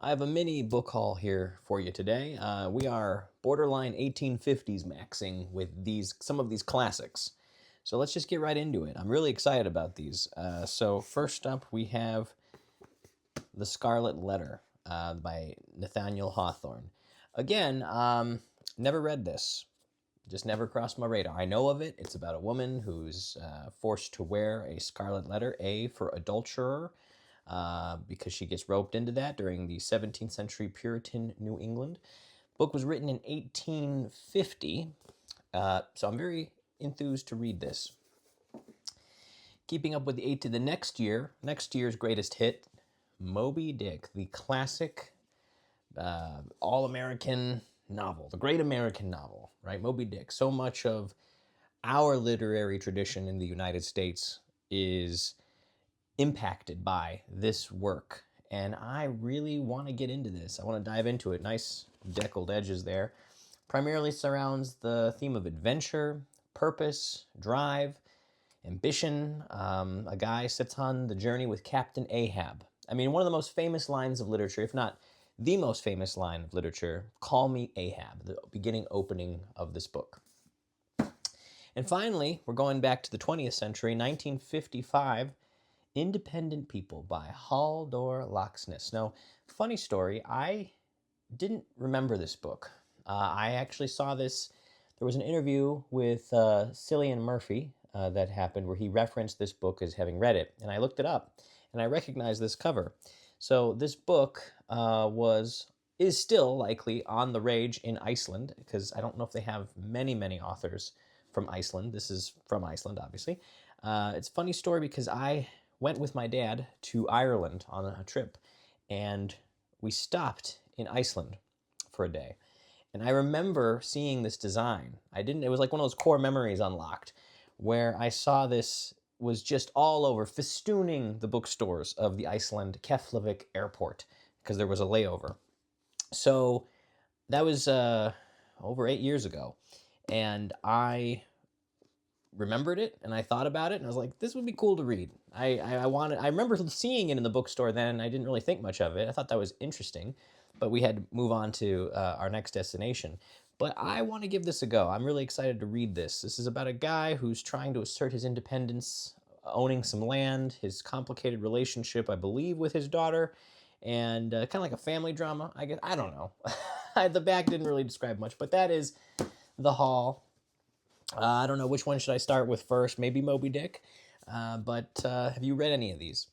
I have a mini book haul here for you today. We are borderline 1850s maxing with some of these classics. So let's just get right into it. I'm really excited about these. So first up, we have The Scarlet Letter by Nathaniel Hawthorne. Again, never read this. Just never crossed my radar. I know of it. It's about a woman who's forced to wear a scarlet letter, A for adulterer, because she gets roped into that during the 17th century Puritan New England. Book was written in 1850, so I'm very enthused to read this. Keeping up with the 8 to the next year's greatest hit, Moby Dick, the classic all-American novel, the great American novel, right? Moby Dick. So much of our literary tradition in the United States is impacted by this work. And I really want to get into this. I want to dive into it. Nice deckled edges there. Primarily surrounds the theme of adventure, purpose, drive, ambition. A guy sits on the journey with Captain Ahab. I mean, one of the most famous lines of literature, if not the most famous line of literature, Call Me Ahab, the beginning opening of this book. And finally, we're going back to the 20th century, 1955, Independent People by Halldor Laxness. Now, funny story, I didn't remember this book. I actually saw this, there was an interview with Cillian Murphy that happened where he referenced this book as having read it, and I looked it up, and I recognized this cover. So this book is still likely on the rage in Iceland, because I don't know if they have many authors from Iceland. This is from Iceland, obviously. It's a funny story because I went with my dad to Ireland on a trip, and we stopped in Iceland for a day. And I remember seeing this design. It was like one of those core memories unlocked, where I saw this was just all over, festooning the bookstores of the Iceland Keflavik airport, because there was a layover. So that was over 8 years ago. And I remembered it, and I thought about it, and I was like, this would be cool to read. I remember seeing it in the bookstore then. I didn't really think much of it. I thought that was interesting, but we had to move on to our next destination. But I want to give this a go. I'm really excited to read this. This is about a guy who's trying to assert his independence, owning some land, his complicated relationship, I believe, with his daughter, and kind of like a family drama, I guess. I don't know. The back didn't really describe much, but that is the haul. I don't know which one should I start with first. Maybe Moby Dick. But have you read any of these?